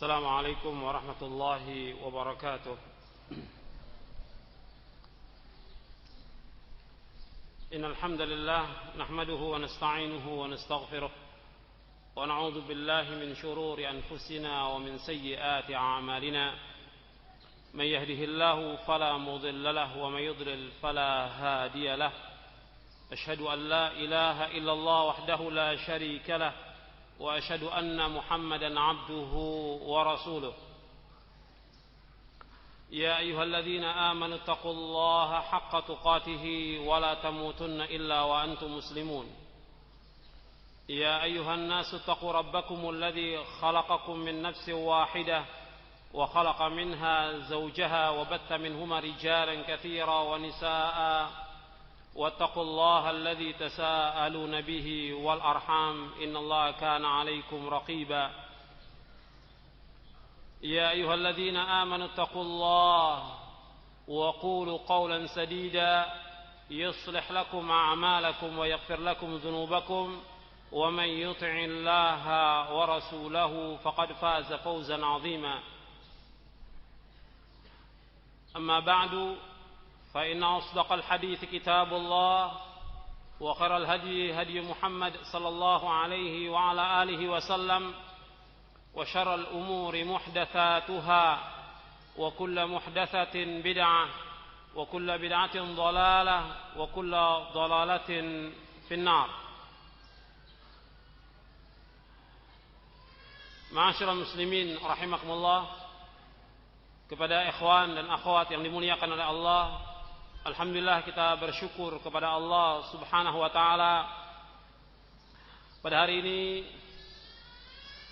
السلام عليكم ورحمة الله وبركاته. إن الحمد لله نحمده ونستعينه ونستغفره ونعوذ بالله من شرور أنفسنا ومن سيئات أعمالنا. من يهده الله فلا مضل له ومن يضلل فلا هادي له. أشهد أن لا إله إلا الله وحده لا شريك له وأشهد أن محمدا عبده ورسوله. يا أيها الذين آمنوا اتقوا الله حق تقاته ولا تموتن إلا وأنتم مسلمون. يا أيها الناس اتقوا ربكم الذي خلقكم من نفس واحدة وخلق منها زوجها وبث منهما رجالا كثيرا ونساء واتقوا الله الذي تساءلون به والأرحام إن الله كان عليكم رقيبا. يا أيها الذين آمنوا اتقوا الله وقولوا قولا سديدا يصلح لكم أعمالكم ويغفر لكم ذنوبكم ومن يطع الله ورسوله فقد فاز فوزا عظيما. أما بعد فإن أصدق الحديث كتاب الله وخير الهدي هدي محمد صلى الله عليه وعلى آله وسلم وشر الأمور محدثاتها وكل محدثة بدعة وكل بدعة ضلالة وكل ضلالة في النار. Ma'asyiral muslimin rahimakumullah, kepada ikhwan dan akhwat yang dimuliakan oleh Allah, alhamdulillah kita bersyukur kepada Allah Subhanahu wa taala. Pada hari ini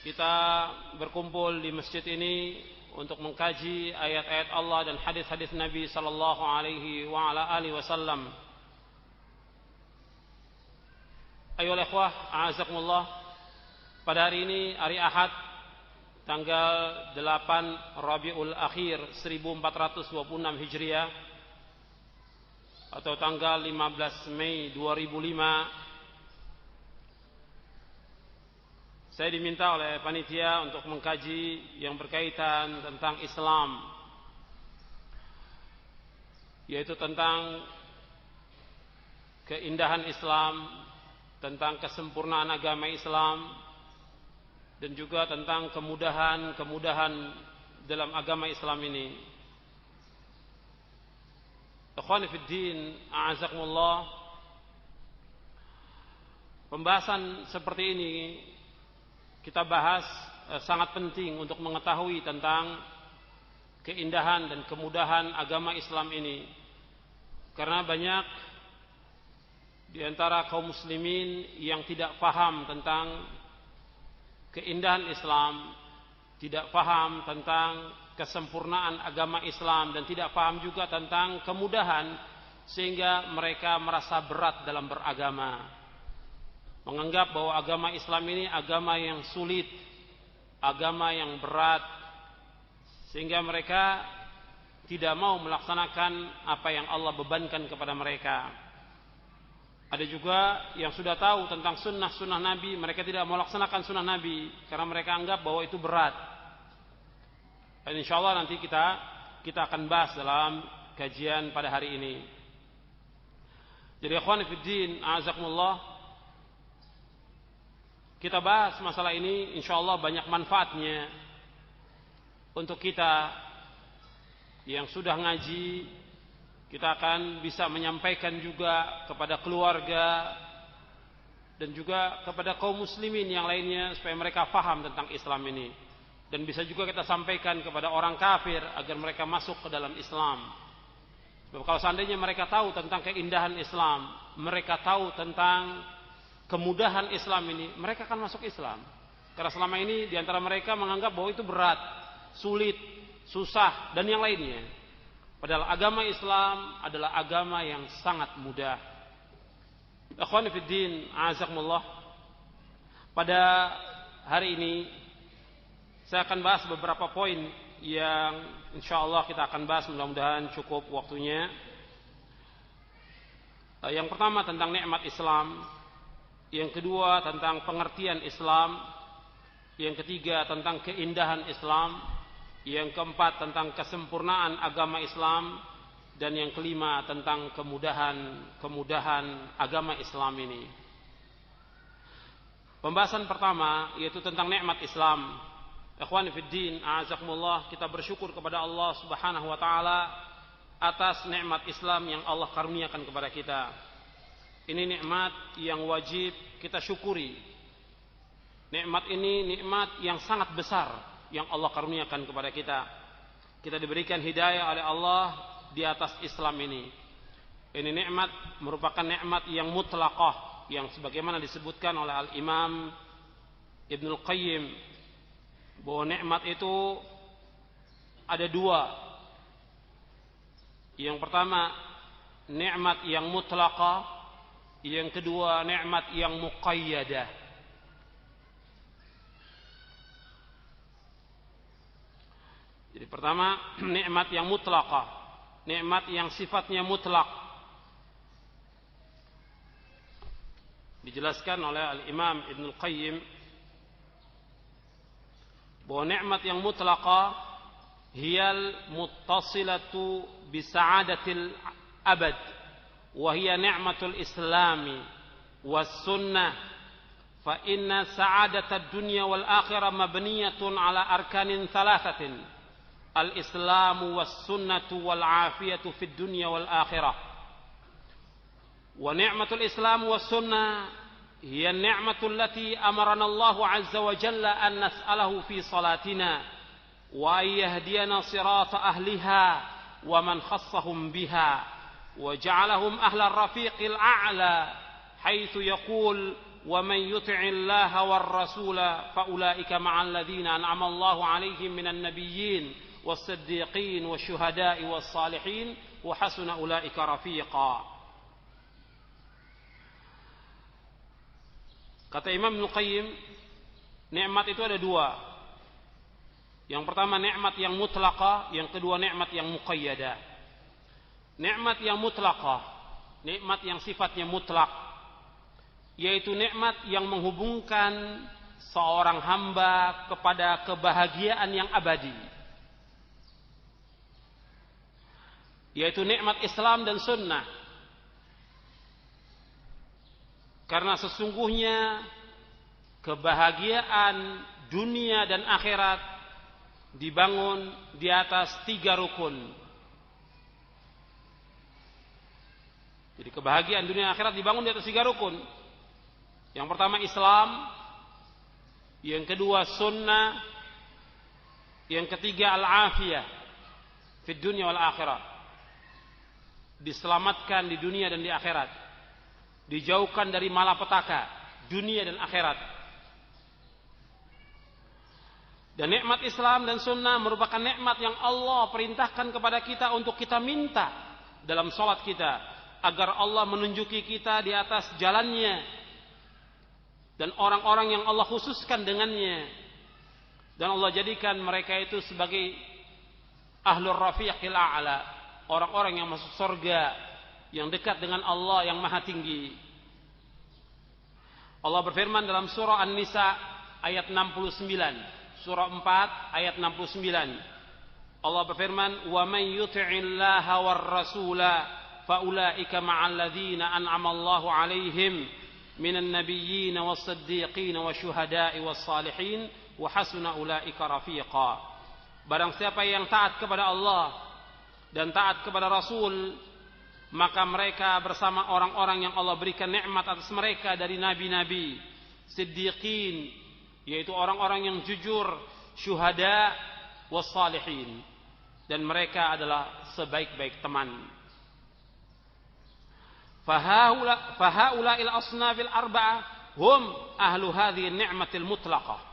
kita berkumpul di masjid ini untuk mengkaji ayat-ayat Allah dan hadis-hadis Nabi sallallahu alaihi wa ala alihi wasallam. Ayolah ikhwah, a'azakumullah. Pada hari ini hari Ahad tanggal 8 Rabiul Akhir 1426 Hijriah atau tanggal 15 Mei 2005, saya diminta oleh panitia untuk mengkaji yang berkaitan tentang Islam, yaitu tentang keindahan Islam, tentang kesempurnaan agama Islam, dan juga tentang kemudahan dalam agama Islam ini. Ikhwani fid din, a'azakumullah. Pembahasan seperti ini kita bahas sangat penting untuk mengetahui tentang keindahan dan kemudahan agama Islam ini. Karena banyak di antara kaum muslimin yang tidak paham tentang keindahan Islam, tidak paham tentang kesempurnaan agama Islam, dan tidak paham juga tentang kemudahan, sehingga mereka merasa berat dalam beragama, menganggap bahwa agama Islam ini agama yang sulit, agama yang berat, sehingga mereka tidak mau melaksanakan apa yang Allah bebankan kepada mereka. Ada juga yang sudah tahu tentang sunnah-sunnah Nabi, mereka tidak mau laksanakan sunnah Nabi karena mereka anggap bahwa itu berat. Dan insya Allah nanti kita akan bahas dalam kajian pada hari ini. Jadi ikhwan fiddin, a'azakumullah, kita bahas masalah ini, insya Allah banyak manfaatnya untuk kita yang sudah ngaji. Kita akan bisa menyampaikan juga kepada keluarga dan juga kepada kaum muslimin yang lainnya supaya mereka paham tentang Islam ini. Dan bisa juga kita sampaikan kepada orang kafir agar mereka masuk ke dalam Islam. Sebab kalau seandainya mereka tahu tentang keindahan Islam, mereka tahu tentang kemudahan Islam ini, mereka akan masuk Islam. Karena selama ini di antara mereka menganggap bahwa itu berat, sulit, susah, dan yang lainnya. Padahal agama Islam adalah agama yang sangat mudah. Ikhwani fid din, a'azakumullah. Pada hari ini saya akan bahas beberapa poin yang insyaallah kita akan bahas, mudah-mudahan cukup waktunya. Yang pertama tentang nikmat Islam, yang kedua tentang pengertian Islam, yang ketiga tentang keindahan Islam, yang keempat tentang kesempurnaan agama Islam, dan yang kelima tentang kemudahan agama Islam ini. Pembahasan pertama yaitu tentang nikmat Islam. Ikhwani fid din, a'azakumullah, kita bersyukur kepada Allah Subhanahu wa taala atas nikmat Islam yang Allah karuniakan kepada kita. Ini nikmat yang wajib kita syukuri. Nikmat ini nikmat yang sangat besar yang Allah karuniakan kepada kita. Kita diberikan hidayah oleh Allah di atas Islam ini. Ini nikmat merupakan nikmat yang mutlaqah, yang sebagaimana disebutkan oleh Al-Imam Ibnul Qayyim bahwa nikmat itu ada dua. Yang pertama nikmat yang mutlaqah, yang kedua nikmat yang muqayyadah. Jadi pertama nikmat yang mutlaqah, nikmat yang sifatnya mutlak. Dijelaskan oleh Al-Imam Ibnul Qayyim bahwa nikmat yang mutlaqah hiyal muttasilatu bisa'adatil abad wa hiya ni'matul islami was sunnah fa inna sa'adatad dunya wal akhirah mabniyatun ala arkanin thalathatin al-islamu was sunnatu wal afiyatu fid dunya wal akhirah. Wa ni'matul islam was sunnah hiya an-ni'matu allati amarana Allah 'azza wa jalla an nas'alahu fi salatina wa yahdiyana sirata ahliha wa man khassahum biha wa ja'alahum ahla ar-rafiqil a'la haitsu yaqul wa man yuti'i Allah war rasula fa ulaika ma'al ladzina an'ama Allahu 'alaihim minan nabiyyin والصديقين والشهداء والصالحين وحسن أولئك رفيقا. Kata Imam Ibnu Qayyim, nikmat itu ada dua. Yang pertama nikmat yang mutlaqah, yang kedua nikmat yang muqayyadah. Nikmat yang mutlaqah, nikmat yang sifatnya mutlak, yaitu nikmat yang menghubungkan seorang hamba kepada kebahagiaan yang abadi, yaitu nikmat Islam dan sunnah. Karena sesungguhnya kebahagiaan dunia dan akhirat dibangun di atas 3 rukun. Jadi kebahagiaan dunia dan akhirat dibangun di atas 3 rukun. Yang pertama Islam, yang kedua sunnah, yang ketiga al-afiyah fid dunya wal akhirah. Diselamatkan di dunia dan di akhirat, dijauhkan dari malapetaka dunia dan akhirat. Dan nikmat Islam dan sunnah merupakan nikmat yang Allah perintahkan kepada kita untuk kita minta dalam salat kita, agar Allah menunjuki kita di atas jalannya dan orang-orang yang Allah khususkan dengannya, dan Allah jadikan mereka itu sebagai ahlur rafiqil a'la, orang-orang yang masuk surga, yang dekat dengan Allah yang maha tinggi. Allah berfirman dalam surah An-Nisa ayat 69, surah 4 ayat 69. Allah berfirman, "Wa may yuti'illaha war rasula fa ulaika ma'al ladzina an'ama Allahu 'alaihim minan nabiyyin was-siddiqin wasyuhada'i was-salihin wa hasuna ulaika rafiqa." Barang siapa yang taat kepada Allah dan taat kepada Rasul, maka mereka bersama orang-orang yang Allah berikan nikmat atas mereka dari nabi-nabi, siddiqin, yaitu orang-orang yang jujur, syuhada, wassalihin, dan mereka adalah sebaik-baik teman. Fahaula'il asnafil arba'ah hum ahlu hadhihi ni'matil mutlaqah.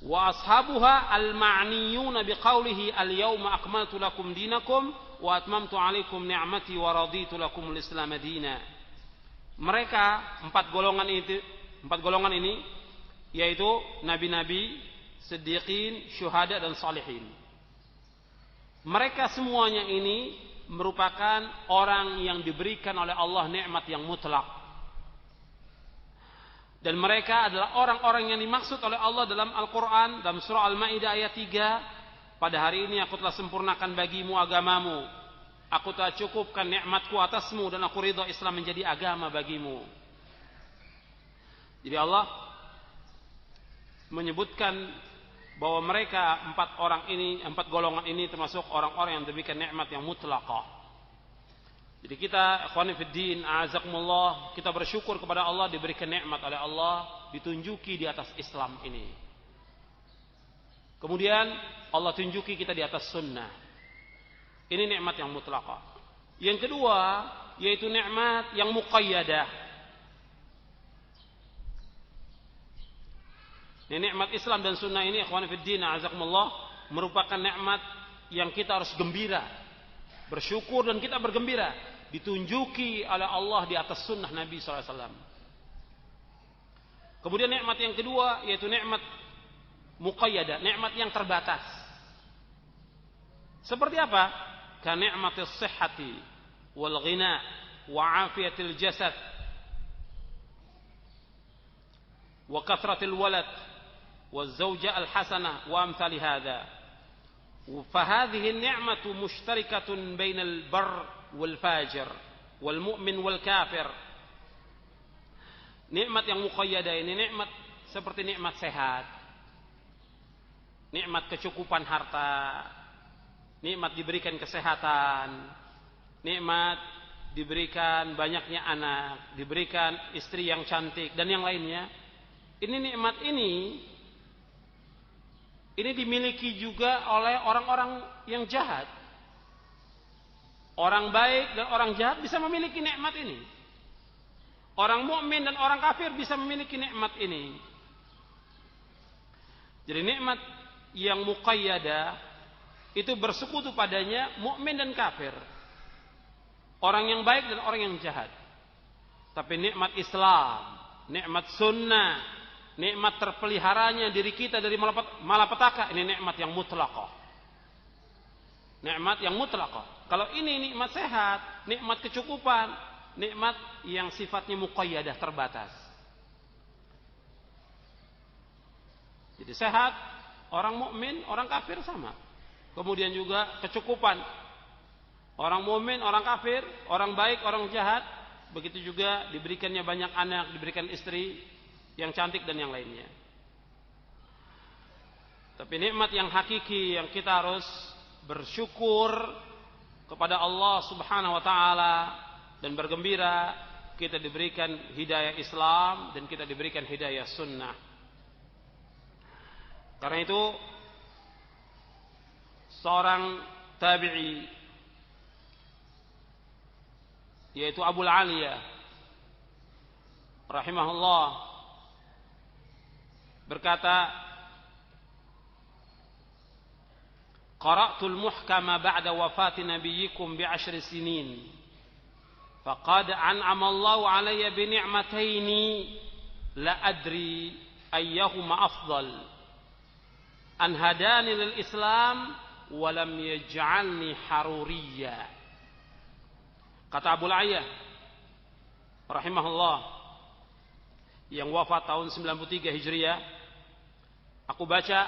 Wa ashabuha al-ma'niyuna biqaulihi al-yawma akmaltu lakum dinakum wa atmamtu 'alaikum ni'mati wa raditu lakum al-islam madina. Mereka empat golongan ini yaitu nabi-nabi, siddiqin, syuhada dan salihin. Mereka semuanya ini merupakan orang yang diberikan oleh Allah nikmat yang mutlak. Dan mereka adalah orang-orang yang dimaksud oleh Allah dalam Al-Quran, dalam surah Al-Ma'idah ayat 3. Pada hari ini aku telah sempurnakan bagimu agamamu. Aku telah cukupkan nikmatku atasmu dan aku ridha Islam menjadi agama bagimu. Jadi Allah menyebutkan bahwa mereka empat golongan ini termasuk orang-orang yang diberikan nikmat yang mutlaqah. Jadi kita ikhwani fid din, a'azakumullah, kita bersyukur kepada Allah diberikan nikmat oleh Allah, ditunjuki di atas Islam ini. Kemudian Allah tunjuki kita di atas sunnah. Ini nikmat yang mutlaqah. Yang kedua, yaitu nikmat yang muqayyadah. Ini nikmat Islam dan sunnah ini ikhwani fid din, a'azakumullah, merupakan nikmat yang kita harus gembira, bersyukur dan kita bergembira. Ditunjuki oleh Allah di atas sunnah Nabi SAW. Kemudian nikmat yang kedua yaitu nikmat muqayyadah, nikmat yang terbatas. Seperti apa? Ka ni'matis sihhati wal ghina wa afiyatil jasad wa kathratil walad wa zawja al hasanah wa amthali hadha. فهذه النعمة مشتركة بين البر والفاجر والمؤمن والكافر. Nikmat yang muqayyadah ini nikmat seperti nikmat sehat, nikmat kecukupan harta, nikmat diberikan kesehatan, nikmat diberikan banyaknya anak, diberikan istri yang cantik dan yang lainnya. Ini nikmat ini dimiliki juga oleh orang-orang yang jahat. Orang baik dan orang jahat bisa memiliki nikmat ini. Orang mukmin dan orang kafir bisa memiliki nikmat ini. Jadi nikmat yang muqayyadah itu bersekutu padanya mukmin dan kafir. Orang yang baik dan orang yang jahat. Tapi nikmat Islam, nikmat sunnah, nikmat terpeliharanya diri kita dari malapetaka, ini nikmat yang mutlaqah. Nikmat yang mutlaqah. Kalau ini nikmat sehat, nikmat kecukupan, nikmat yang sifatnya muqayyadah, terbatas. Jadi sehat, orang mukmin, orang kafir sama. Kemudian juga kecukupan. Orang mukmin, orang kafir, orang baik, orang jahat, begitu juga diberikannya banyak anak, diberikan istri yang cantik dan yang lainnya. Tapi nikmat yang hakiki yang kita harus bersyukur kepada Allah Subhanahu wa taala dan bergembira, kita diberikan hidayah Islam dan kita diberikan hidayah sunnah. Karena itu seorang tabi'i yaitu Abu Aliyah rahimahullah berkata, qara'tul muhkama ba'da wafati nabiyyikum bi'ashri sinin faqad an'ama Allahu 'alayya bi ni'mataini la adri ayyuhuma afdal an hadani lil Islam wa lam yaj'alni haruriyya. Kata Abu Aliyah rahimahullah yang wafat tahun 93 Hijriah, aku baca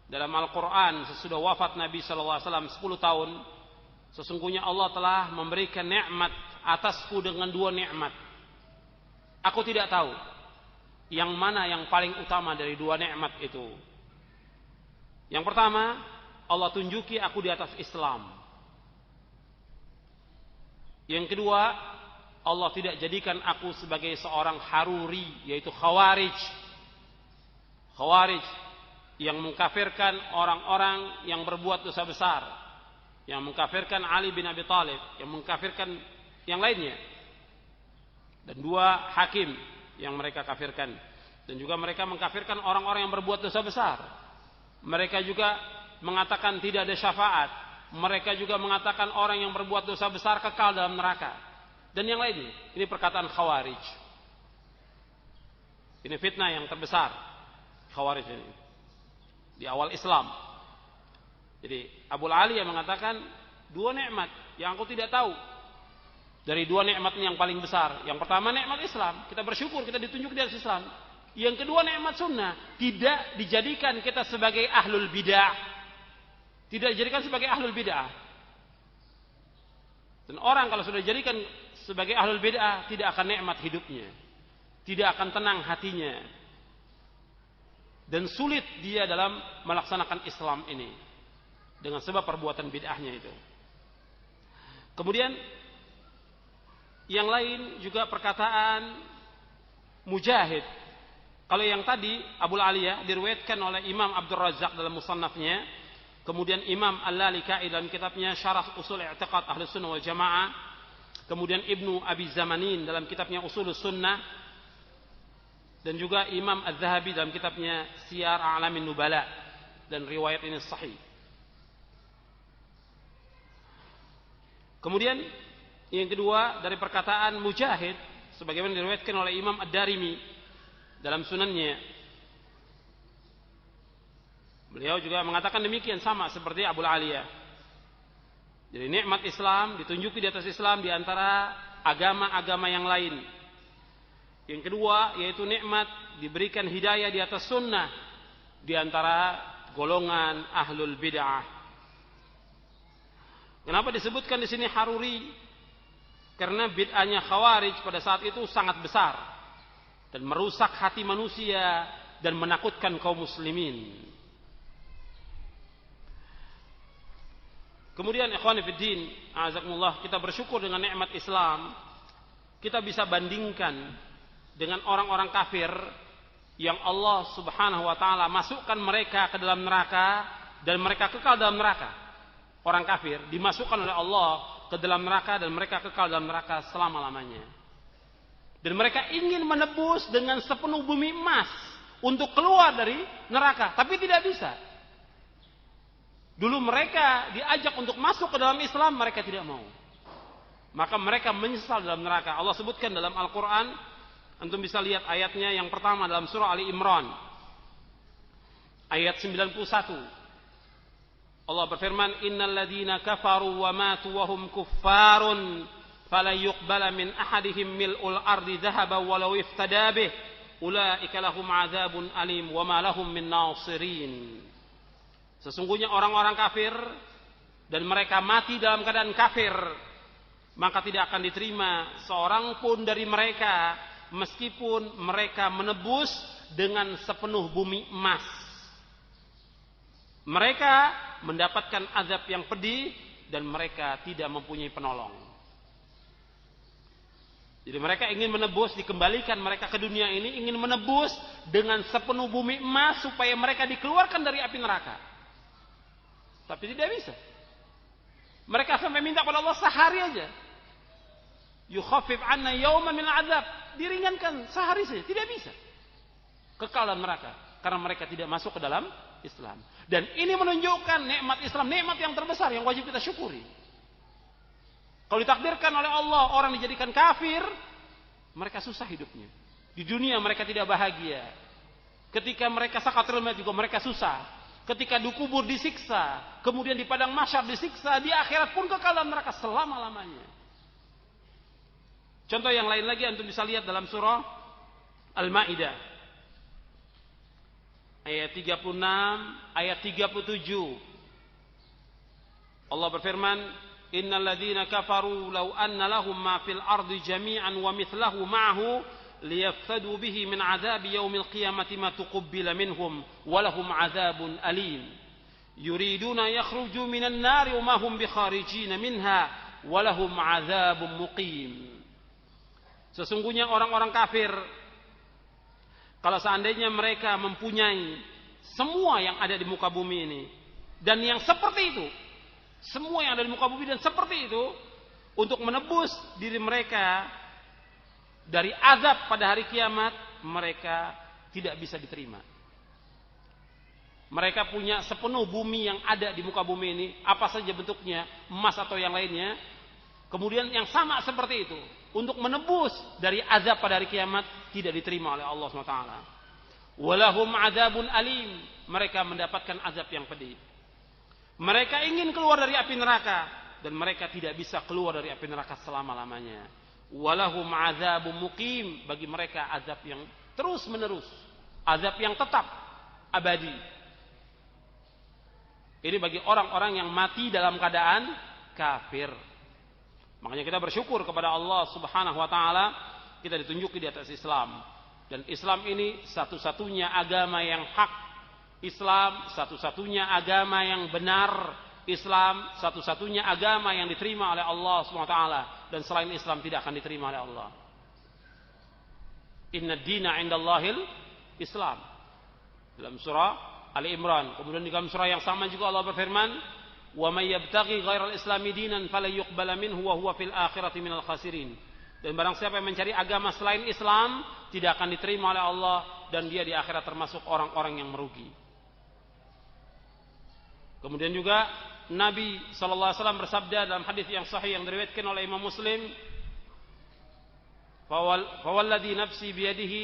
dalam Al-Quran sesudah wafat Nabi SAW 10 tahun, sesungguhnya Allah telah memberikan nikmat atasku dengan 2 nikmat. Aku tidak tahu yang mana yang paling utama dari 2 nikmat itu. Yang pertama, Allah tunjuki aku di atas Islam. Yang kedua, Allah tidak jadikan aku sebagai seorang haruri, yaitu khawarij. Khawarij yang mengkafirkan orang-orang yang berbuat dosa besar, yang mengkafirkan Ali bin Abi Thalib, yang mengkafirkan yang lainnya. Dan 2 hakim yang mereka kafirkan. Dan juga mereka mengkafirkan orang-orang yang berbuat dosa besar. Mereka juga mengatakan tidak ada syafaat. Mereka juga mengatakan orang yang berbuat dosa besar kekal dalam neraka. Dan yang lainnya. Ini perkataan khawarij. Ini fitnah yang terbesar. Khawarij ini. Di awal Islam. Jadi Abu Aliyah mengatakan 2 nikmat yang aku tidak tahu. Dari dua nikmat yang paling besar. Yang pertama nikmat Islam, kita bersyukur kita ditunjuk di atas Islam. Yang kedua nikmat sunnah, tidak dijadikan kita sebagai ahlul bid'ah. Tidak dijadikan sebagai ahlul bid'ah. Dan orang kalau sudah dijadikan sebagai ahlul bid'ah, tidak akan nikmat hidupnya. Tidak akan tenang hatinya. Dan sulit dia dalam melaksanakan Islam ini. Dengan sebab perbuatan bid'ahnya itu. Kemudian yang lain juga perkataan Mujahid. Kalau yang tadi Abu Aliyah diriwayatkan oleh Imam Abdul Razzaq dalam musannafnya, kemudian Imam Al-Lalikai dalam kitabnya Syarah Usul I'tiqad Ahlus Sunnah wal Jamaah, kemudian Ibnu Abi Zamanin dalam kitabnya Usulus Sunnah, dan juga Imam Az-Zahabi dalam kitabnya Siyar A'lamin Nubala, dan riwayat ini sahih. Kemudian yang kedua dari perkataan Mujahid sebagaimana diriwayatkan oleh Imam Ad-Darimi dalam sunannya. Beliau juga mengatakan demikian sama seperti Abu Aliyah. Jadi nikmat Islam ditunjuki di atas Islam di antara agama-agama yang lain. Yang kedua yaitu nikmat diberikan hidayah di atas sunnah di antara golongan ahlul bid'ah. Kenapa disebutkan di sini Haruri? Karena bid'ahnya Khawarij pada saat itu sangat besar dan merusak hati manusia dan menakutkan kaum muslimin. Kemudian ikhwan fillah, azakumullah, kita bersyukur dengan nikmat Islam. Kita bisa bandingkan dengan orang-orang kafir yang Allah Subhanahu wa taala masukkan mereka ke dalam neraka dan mereka kekal dalam neraka. Orang kafir dimasukkan oleh Allah ke dalam neraka dan mereka kekal dalam neraka selama-lamanya. Dan mereka ingin menebus dengan sepenuh bumi emas untuk keluar dari neraka, tapi tidak bisa. Dulu mereka diajak untuk masuk ke dalam Islam, mereka tidak mau. Maka mereka menyesal dalam neraka. Allah sebutkan dalam Al-Quran, antum bisa lihat ayatnya yang pertama dalam surah Ali Imran. Ayat 91. Allah berfirman, Innal ladhina kafaru wa matu wa hum kuffarun fala yuqbala min ahadihim mil'ul ardi dhahaban walau iftada bih ulaika lahum adzabun alim wa ma lahum min nasirin. Sesungguhnya orang-orang kafir dan mereka mati dalam keadaan kafir, maka tidak akan diterima seorang pun dari mereka meskipun mereka menebus dengan sepenuh bumi emas. Mereka mendapatkan azab yang pedih dan mereka tidak mempunyai penolong. Jadi mereka ingin menebus, dikembalikan mereka ke dunia ini, ingin menebus dengan sepenuh bumi emas supaya mereka dikeluarkan dari api neraka. Tapi tidak bisa. Mereka sampai minta pada Allah sehari aja. Yukhaffif anna yawman min azab. Diringankan sehari saja, tidak bisa. Kekal dalam neraka karena mereka tidak masuk ke dalam Islam. Dan ini menunjukkan nikmat Islam, nikmat yang terbesar yang wajib kita syukuri. Kalau ditakdirkan oleh Allah orang dijadikan kafir, mereka susah hidupnya. Di dunia mereka tidak bahagia. Ketika mereka sakaratul maut juga mereka susah. Ketika dikubur disiksa, kemudian di padang mahsyar disiksa, di akhirat pun kekal dalam neraka selama-lamanya. Contoh yang lain lagi antum bisa lihat dalam surah Al-Maidah ayat 36, ayat 37. Allah berfirman, Innal ladzina kafaru law anna lahum ma fil ardi jami'an wa mithlahu ma'ahu liyaftadu bihi min 'adzabi yaumil qiyamati ma tuqabbala minhum wa lahum 'adzabun alim. Yuriduna yakhruju minan nari wa ma hum bikharijin minha wa lahum 'adzabun muqim. Sesungguhnya orang-orang kafir kalau seandainya mereka mempunyai semua yang ada di muka bumi ini dan yang seperti itu, semua yang ada di muka bumi dan seperti itu untuk menebus diri mereka dari azab pada hari kiamat, mereka tidak bisa diterima. Mereka punya sepenuh bumi yang ada di muka bumi ini, apa saja bentuknya, emas atau yang lainnya. Kemudian yang sama seperti itu, untuk menebus dari azab pada hari kiamat, tidak diterima oleh Allah SWT. Walahum adzabun alim, mereka mendapatkan azab yang pedih. Mereka ingin keluar dari api neraka dan mereka tidak bisa keluar dari api neraka selama-lamanya. Walahum adzabum muqim, bagi mereka azab yang terus menerus, azab yang tetap abadi. Ini bagi orang-orang yang mati dalam keadaan kafir. Makanya kita bersyukur kepada Allah Subhanahu wa taala, kita ditunjuki di atas Islam. Dan Islam ini satu-satunya agama yang hak. Islam satu-satunya agama yang benar. Islam satu-satunya agama yang diterima oleh Allah Subhanahu wa taala, dan selain Islam tidak akan diterima oleh Allah. Inna dina 'indallahil Islam. Dalam surah Ali Imran. Kemudian di dalam surah yang sama juga Allah berfirman, "Wa may yabtaghi ghairal islami dinan fala yuqbala minhu wa huwa fil akhirati minal khasirin." Dan barang siapa yang mencari agama selain Islam, tidak akan diterima oleh Allah, dan dia di akhirat termasuk orang-orang yang merugi. Kemudian juga Nabi SAW bersabda dalam hadis yang sahih yang diriwayatkan oleh Imam Muslim, "Fawalladhi nafsi biyadihi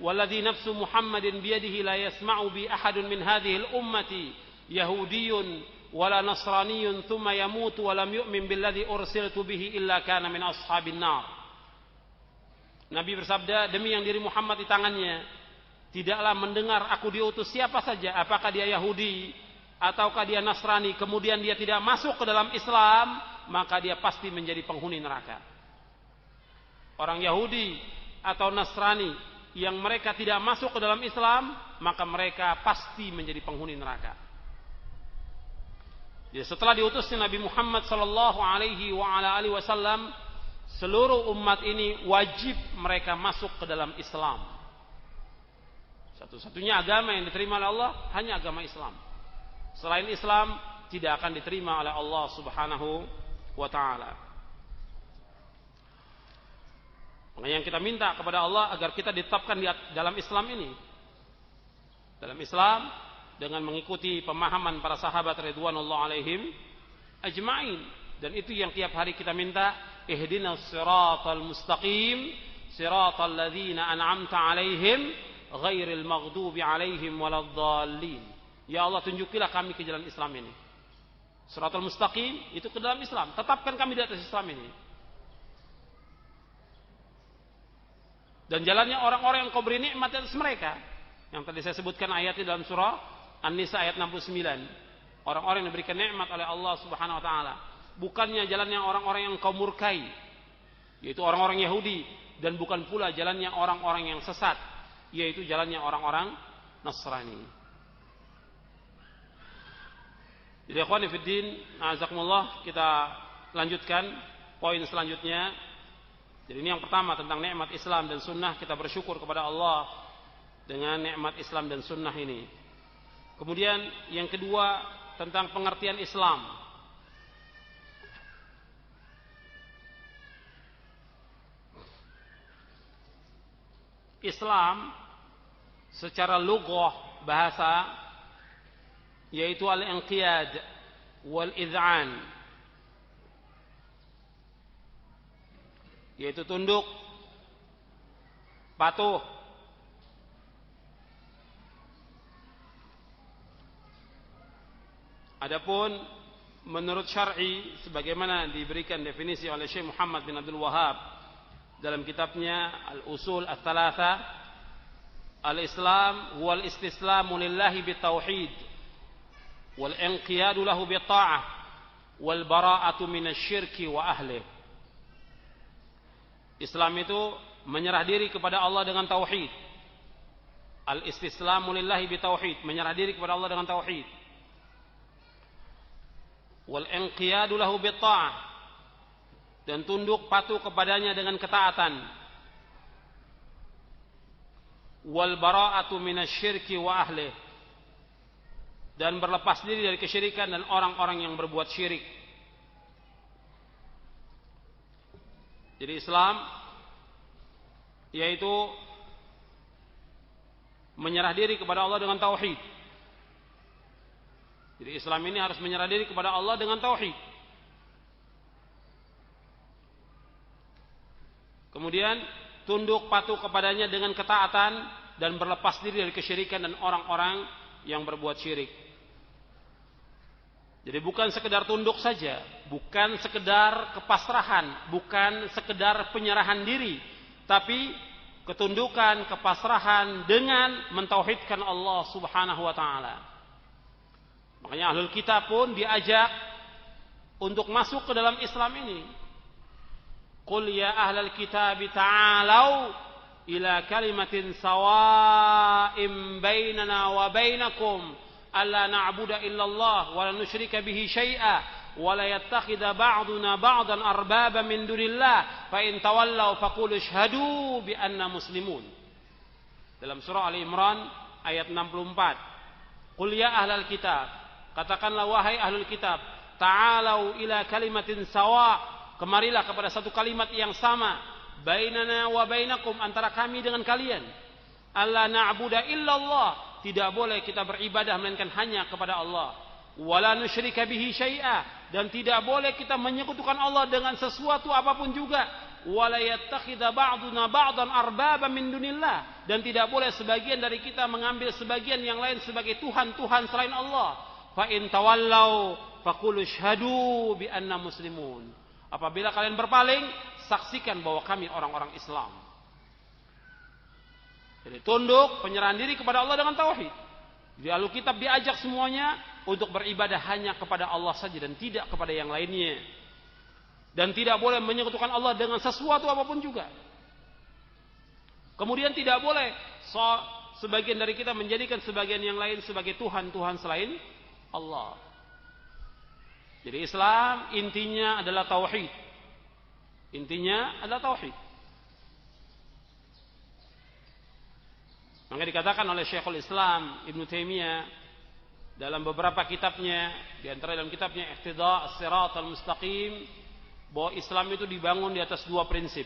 walladhi nafsu Muhammadin biyadihi la yasma'u bi ahadun min hadhihi al-ummati yahudiyyun wala nasraniyyun thumma yamutu wa lam yu'min billadhi ursiltu bihi illa kana min ashabin nar." Nabi bersabda, demi yang diri Muhammad di tangannya, tidaklah mendengar aku diutus siapa saja, apakah dia Yahudi ataukah dia Nasrani, kemudian dia tidak masuk ke dalam Islam, maka dia pasti menjadi penghuni neraka. Orang Yahudi atau Nasrani yang mereka tidak masuk ke dalam Islam, maka mereka pasti menjadi penghuni neraka. Jadi setelah diutusnya Nabi Muhammad sallallahu alaihi wasallam, seluruh umat ini wajib mereka masuk ke dalam Islam. Satu-satunya agama yang diterima oleh Allah hanya agama Islam. Selain Islam tidak akan diterima oleh Allah Subhanahu wa taala. Makanya yang kita minta kepada Allah agar kita ditetapkan di dalam Islam ini. Dalam Islam dengan mengikuti pemahaman para sahabat ridwanullah alaihim ajma'in, dan itu yang tiap hari kita minta, ihdinas siratal mustaqim siratal ladzina an'amta alaihim ghairil maghdubi alaihim waladdallin. Ya Allah, tunjukilah kami ke jalan Islam ini. Siratal mustaqim itu ke dalam Islam. Tetapkan kami di atas Islam ini. Dan jalannya orang-orang yang kau beri nikmat atas mereka. Yang tadi saya sebutkan ayatnya dalam surah An-Nisa ayat 69. Orang-orang yang diberikan nikmat oleh Allah Subhanahu wa taala. Bukannya jalannya orang-orang yang kau murkai, yaitu orang-orang Yahudi, dan bukan pula jalannya orang-orang yang sesat, yaitu jalannya orang-orang Nasrani. Jadi ikhwani fiddin, a'azakumullah, kita lanjutkan poin selanjutnya. Jadi ini yang pertama tentang nikmat Islam dan sunnah, kita bersyukur kepada Allah dengan nikmat Islam dan sunnah ini. Kemudian yang kedua tentang pengertian Islam. Islam secara lughah bahasa yaitu al-inqiyad wal-id'an, yaitu tunduk, patuh. Adapun menurut syar'i sebagaimana diberikan definisi oleh Syekh Muhammad bin Abdul Wahhab dalam kitabnya Al-Usul Ats-Tsalatsa, al-Islam huwal istislamu lillahi bitauhid wal inqiyadu lahu bi ta'ah wal bara'atu minasyirki wa ahlih. Islam itu menyerah diri kepada Allah dengan tauhid. Al-istislamu lillahi bi tauhid, menyerah diri kepada Allah dengan tauhid. Wal inqiyadu lahu bi ta'ah, dan tunduk patuh kepadanya dengan ketaatan. Wal bara'atu minasyirki wa ahlih, dan berlepas diri dari kesyirikan dan orang-orang yang berbuat syirik. Jadi Islam yaitu menyerah diri kepada Allah dengan tauhid. Jadi Islam ini harus menyerah diri kepada Allah dengan tauhid. Kemudian tunduk patuh kepadanya dengan ketaatan dan berlepas diri dari kesyirikan dan orang-orang yang berbuat syirik. Jadi bukan sekedar tunduk saja, bukan sekedar kepasrahan, bukan sekedar penyerahan diri, tapi ketundukan, kepasrahan dengan mentauhidkan Allah Subhanahu wa taala. Makanya ahlul kitab pun diajak untuk masuk ke dalam Islam ini. Qul ya ahlal kitab ta'alau ila kalimatin sawa'im bainana wa bainakum alla na'budu illallah wa la nusyrika bihi syai'a wa la yattakhidha ba'duna ba'dan arbaba min dunillah fa in tawallaw faqulu ashhadu bi anna muslimun. Dalam surah Ali Imran ayat 64. Qul ya ahlal kitab, katakanlah wahai ahlul kitab, ta'alau ila kalimatin sawa, kemarilah kepada satu kalimat yang sama, bainana wa bainakum, antara kami dengan kalian. Alla na'budu illallah, tidak boleh kita beribadah melainkan hanya kepada Allah. Wala nusyrika bihi syai'a, dan tidak boleh kita menyekutukan Allah dengan sesuatu apapun juga. Wala yattakhidha ba'duna ba'dan arbaba min dunillah, dan tidak boleh sebagian dari kita mengambil sebagian yang lain sebagai tuhan-tuhan selain Allah. Fa in tawallau faqulu syhadu bi anna muslimun. Apabila kalian berpaling, saksikan bahwa kami orang-orang Islam. Jadi tunduk, penyerahan diri kepada Allah dengan tauhid. Jadi ahlu kitab diajak semuanya untuk beribadah hanya kepada Allah saja dan tidak kepada yang lainnya. Dan tidak boleh menyekutukan Allah dengan sesuatu apapun juga. Kemudian tidak boleh sebagian dari kita menjadikan sebagian yang lain sebagai Tuhan-Tuhan selain Allah. Jadi Islam intinya adalah tauhid. Intinya adalah tauhid. Maka dikatakan oleh Syekhul Islam Ibn Taimiyah dalam beberapa kitabnya, di antara dalam kitabnya Iqtida' as-Siratal Mustaqim, bahwa Islam itu dibangun di atas dua prinsip.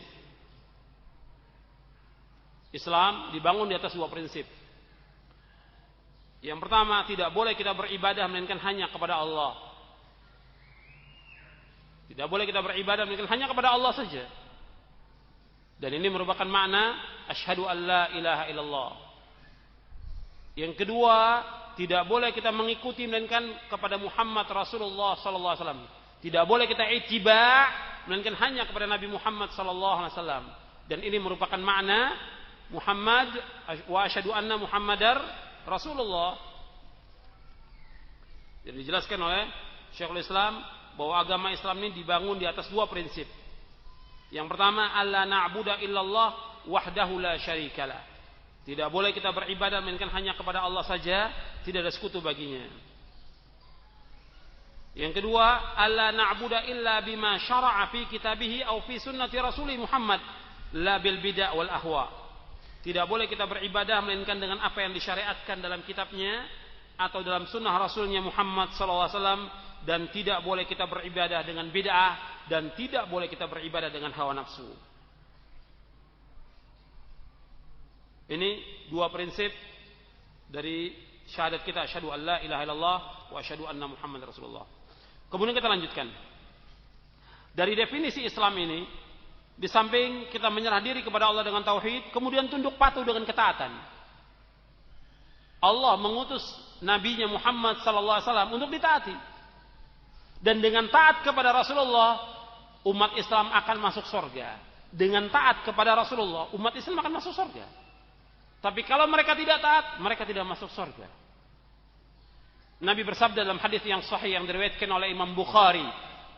Islam dibangun di atas dua prinsip. Yang pertama, tidak boleh kita beribadah melainkan hanya kepada Allah. Tidak boleh kita beribadah melainkan hanya kepada Allah saja. Dan ini merupakan makna asyhadu an la ilaha illallah. Yang kedua, tidak boleh kita mengikuti melainkan kepada Muhammad Rasulullah sallallahu alaihi wasallam. Tidak boleh kita ittiba' melainkan hanya kepada Nabi Muhammad sallallahu alaihi wasallam. Dan ini merupakan makna Muhammad wa asyhadu anna Muhammadar Rasulullah. Jadi dijelaskan oleh Syekhul Islam bahwa agama Islam ini dibangun di atas dua prinsip. Yang pertama, alla na'budu illallah wahdahu la syarikalah. Tidak boleh kita beribadah melainkan hanya kepada Allah saja, tidak ada sekutu baginya. Yang kedua, alla na'budu illa bima syara'a fi kitabihi aw fi sunnati rasulih Muhammad la bil bid'ah wal ahwa. Tidak boleh kita beribadah melainkan dengan apa yang disyariatkan dalam kitabnya atau dalam sunnah rasulnya Muhammad sallallahu alaihi wasallam, dan tidak boleh kita beribadah dengan bid'ah, dan tidak boleh kita beribadah dengan hawa nafsu. Ini dua prinsip dari syahadat kita, asyhadu an la ilaha illallah wa asyhadu anna Muhammadar Rasulullah. Kemudian kita lanjutkan. Dari definisi Islam ini, di samping kita menyerah diri kepada Allah dengan tauhid, kemudian tunduk patuh dengan ketaatan. Allah mengutus nabinya Muhammad sallallahu alaihi wasallam untuk ditaati. Dan dengan taat kepada Rasulullah, umat Islam akan masuk surga. Dengan taat kepada Rasulullah, umat Islam akan masuk surga. Tapi kalau mereka tidak taat, mereka tidak masuk surga. Nabi bersabda dalam hadis yang sahih yang diriwayatkan oleh Imam Bukhari.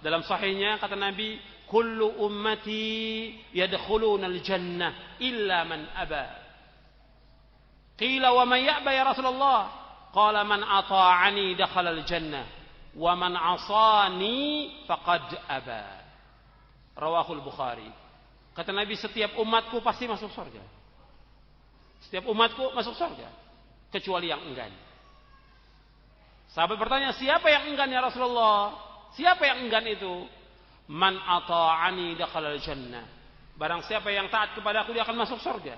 Dalam sahihnya kata Nabi, "Kullu ummati yadkhulunal jannah illa man aba." Qila wa man ya'ba ya Rasulullah? Qala man ata'ani dakhalal jannah wa man 'asani faqad aba. Rawahul Bukhari. Kata Nabi, setiap umatku pasti masuk surga. Setiap umatku masuk surga, kecuali yang enggan. Sahabat bertanya, siapa yang enggan ya Rasulullah? Siapa yang enggan itu? Man ata'ani dakhalal jannah. Barang siapa yang taat kepadaku, dia akan masuk surga.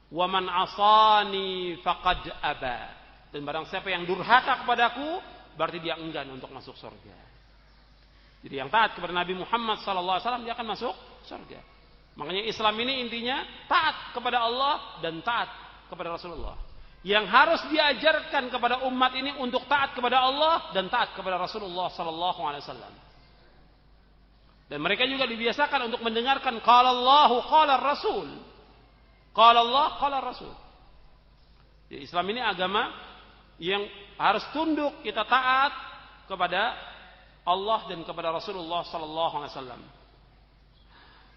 Wa man asani faqad aba. Dan barang siapa yang durhaka kepadaku, berarti dia enggan untuk masuk surga. Jadi yang taat kepada Nabi Muhammad SAW, dia akan masuk surga. Makanya Islam ini intinya taat kepada Allah dan taat kepada Rasulullah. yang harus diajarkan kepada umat ini untuk taat kepada Allah dan taat kepada Rasulullah sallallahu alaihi wasallam. Dan mereka juga dibiasakan untuk mendengarkan qala Allahu qala Rasul. Qala Allah qala Rasul. Jadi Islam ini agama yang harus tunduk, kita taat kepada Allah dan kepada Rasulullah sallallahu alaihi wasallam.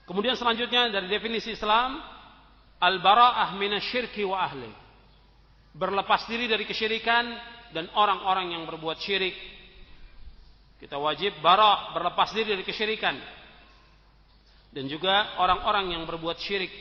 Kemudian selanjutnya dari definisi Islam, al-bara'ah minasyirki wa ahli. Berlepas diri dari kesyirikan dan orang-orang yang berbuat syirik. Kita wajib berlepas diri dari kesyirikan. Dan juga orang-orang yang berbuat syirik.